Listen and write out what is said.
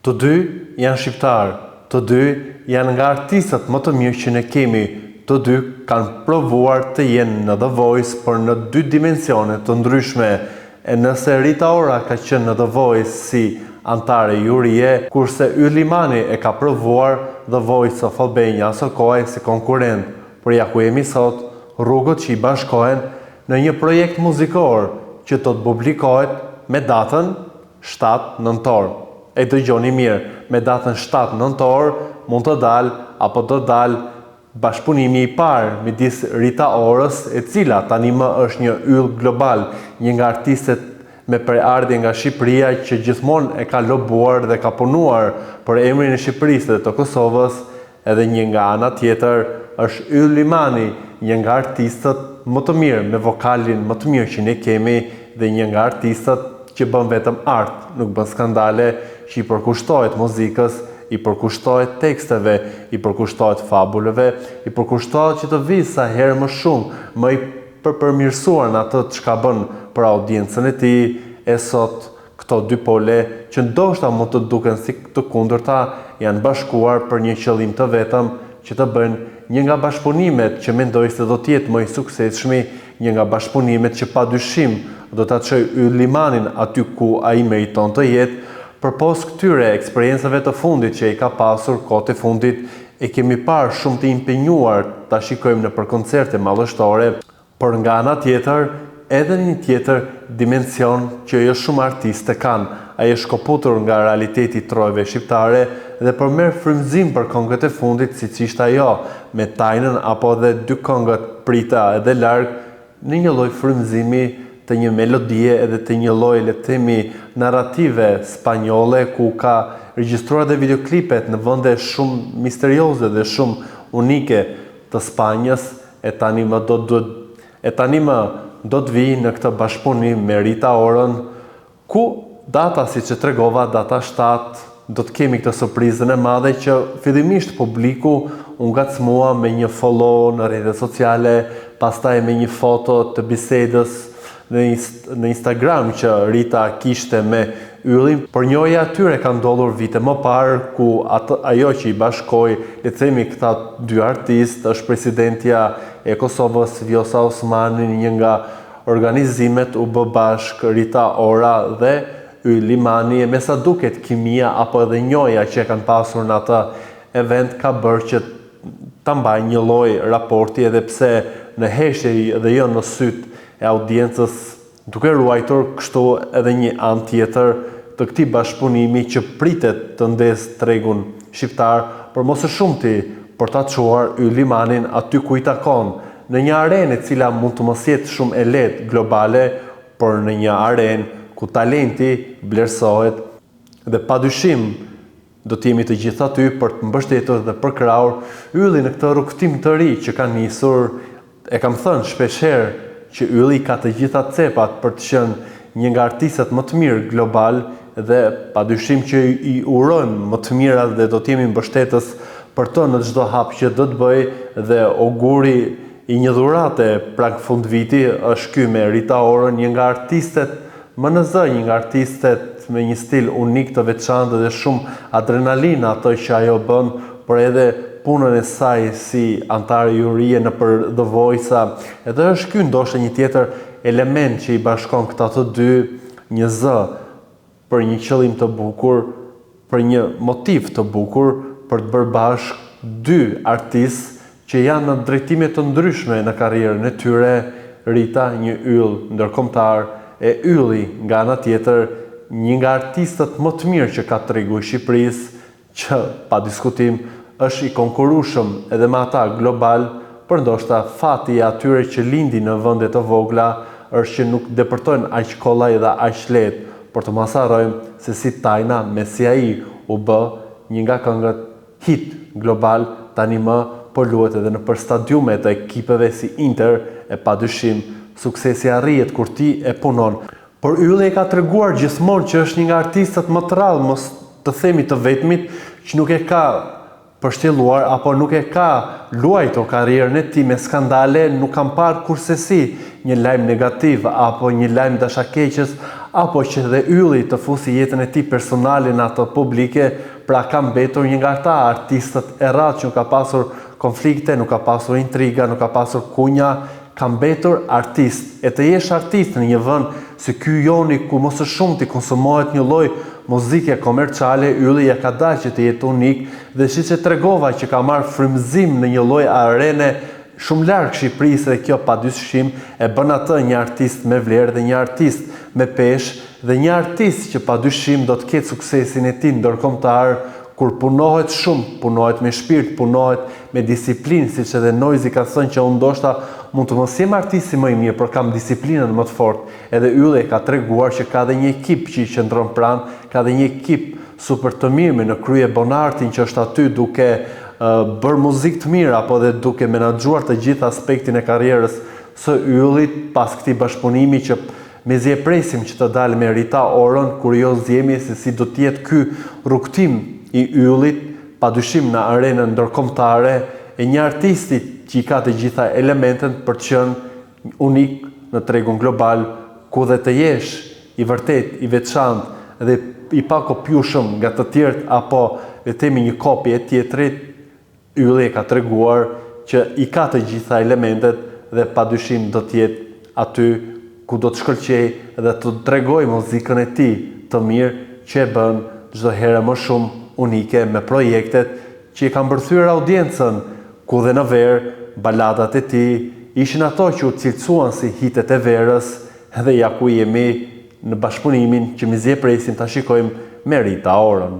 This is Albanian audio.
Të dy janë shqiptarë, të dy janë nga artistët më të mirë që ne kemi, të dy kanë provuar të jenë në The Voice për në dy dimensione të ndryshme, e nëse Rita Ora ka qenë në The Voice si antare jurie, kurse Ylli Mani e ka provuar The Voice of Albania së kohë si konkurent, por ja ku jemi sot, rrugët që i bashkohen në një projekt muzikor që do të publikohet me datën 7 nëntor. E dëgjoni mirë, me datën 7 nëntor mund të dalë apo do dalë bashkëpunimi i parë midis Rita Orës, e cila tani më është një yll global, një nga artistet me preardhje nga Shqipëria që gjithmonë e ka lobuar dhe ka punuar për emrin e Shqipërisë dhe të Kosovës, edhe një nga ana tjetër është Ylli Mani, një nga artistët më të mirë, me vokalin më të mirë që ne kemi dhe një nga artistët që bën vetëm art, nuk bën skandale, që i përkushtohet muzikës, i përkushtohet teksteve, i përkushtohet fabuleve, i përkushtohet që të vi sa herë më shumë, më i përmirësuar në atë çka bën për audiencën e tij. E sot këto dy pole që ndoshta mund të duken si të kundërta janë bashkuar për një qëllim të vetëm, që të bëjnë një nga bashkëpunimet që mendoj se do të jetë më i suksesshëm, një nga bashkëpunimet që padyshim do ta çojë Ylli Manin aty ku ai meriton të jetë. Përpos këtyre eksperiencave të fundit që i ka pasur kohët e fundit, e kemi parë shumë të impenjuar ta shikojmë në për koncerte madhështore, por nga ana tjetër, edhe një tjetër dimension që jo shumë artistë kanë. Ai është shkoputur nga realiteti i trojve shqiptare dhe përmerr frymëzim për këngët e fundit, siç ishte ajo me Tajnën apo edhe dy këngët Prita edhe Larg, në një lloj frymëzimi të një melodie edhe të një lloj, le të themi, narrative spanjolle, ku ka regjistruar dhe videoklipet në vende shumë misterioze dhe shumë unike të Spanjës, e tani më do të vi në këtë bashkëpunim me Rita Orën, ku data, siç e tregova, data 7, do të kemi këtë surprizën e madhe që fillimisht publiku u ngacmua me një follow në rrjetet sociale, pastaj me një foto të bisedës në Instagram që Rita kishte me Yllin, por njëja atyre ka ndodhur vite më parë, ku ajo që i bashkoi, le të themi, këta dy artistë është presidentja e Kosovës Vjosa Osmani, një nga organizimet u bë bashkë Rita Ora dhe Ylli Mani, e me sa duket kimia apo edhe njoja që kanë pasur në atë event ka bërë që ta mbajë një lloj raporti, edhe pse në heshtje dhe jo në syt e audiencës, duke ruajtur kështu edhe një anë tjetër të këtij bashkëpunimi që pritet të ndezë tregun shqiptar, por mos e shumti për ta çuar Ylli Manin aty ku i takon, në një arenë e cila mund të mos jetë shumë e lehtë globale, por në një arenë ku talenti vlerësohet dhe padyshim do të jemi të gjithë aty për të mbështetur dhe për krahur Yllin në këtë rrugtim të ri që ka nisur. E kam thënë shpeshherë që Ylli ka të gjitha cepat për të qenë një nga artistët më të mirë global dhe padyshim që i urojmë më të mirat dhe do të jemi mbështetës për të në çdo hap që do të bëj, dhe auguri i një dhurate prag fundviti është ky me Rita Orën, një nga artistet më në zë, një nga artistet me një stil unik të veçantë dhe shumë adrenalinë ato që ajo bën, por edhe punën e saj si antare jurie në për The Voice, edhe është ky ndoshta një tjetër element që i bashkon këta të dy, një zë për një qëllim të bukur, për një motiv të bukur, për të bërë bashkë dy artistë që janë në drejtime të ndryshme në karrierën e tyre. Rita një yll ndërkombëtar, e Ylli nga ana tjetër një nga artistët më të mirë që ka tregu i Shqipërisë, që pa diskutim është i konkurrueshëm edhe me ata global, por ndoshta fati i atyre që lindi në vende të vogla është që nuk depërtojnë aq kollaj dhe aq lehtë, por të mos harrojmë se si Tajna me si ai u bë një nga këngët hit global, tani më po luhet edhe në për stadiumet e ekipeve si Inter, e padyshim suksesi arrihet kur ti e punon. Por Ylli e ka treguar gjithmonë që është një nga artistët më të rrallë, mos të themi të vetmit, që nuk e ka përshtjelluar apo nuk e ka luajtur karrierën e tij me skandale, nuk kam parë kurse si një lajm negativ apo një lajm dashakeqës apo që dhe ylli të fusi jetën e tij personale në ato publike, pra ka mbetur një nga ata artistët e rratë që nuk ka pasur konflikte, nuk ka pasur intriga, nuk ka pasur kunja, ka mbetur artist. E të jesh artist në një vend si ky joni ku më së shumti konsumohet një lloj muzike komerciale, ylli ja ka dalë që të jetë unik dhe siç e tregova që ka marrë frymëzim në një lloj arene shumë larg Shqipërisë dhe kjo padyshim e bën atë një artist me vlerë dhe një artist me peshë dhe një artist që padyshim do të ketë suksesin e tij ndërkombëtar kur punohet shumë, punohet me shpirt, punohet me disiplinë, siç edhe Noizi ka thënë që unë ndoshta mund të mos jem artisti më i mirë, por kam disiplinën më të fortë. Edhe ylli ka treguar që ka dhe një ekip që i qëndron pranë, ka dhe një ekip super të mirë në krye Bonartin që është aty duke bërë muzikë të mirë apo dhe duke menaxhuar të gjithë aspektin e karrierës së yllit pas këtij bashkëpunimi që mezi e presim që të dalë me Rita Orën, kurioz jemi se si do të jetë ky rrugtim i yllit, padyshim në arenën ndërkombëtare e një artisti që i ka të gjitha elementet për të qenë unik në tregun global, ku dhe të jesh i vërtet, i veçantë dhe i pakopjueshëm nga të tjerët apo le të themi një kopje e tjetrit, ylli ka treguar që i ka të gjitha elementet dhe padyshim do të jetë aty ku do të shkëlqej dhe të tregoj muzikën e tij të mirë që e bën çdo herë më shumë unike me projektet që i kanë mbërthyer audiencën, ku dhe në verë baladat e tij ishin ato që u cilësuan si hitet e verës dhe ja ku jemi në bashkëpunimin që mizi e presim ta shikojmë me Rita Orën.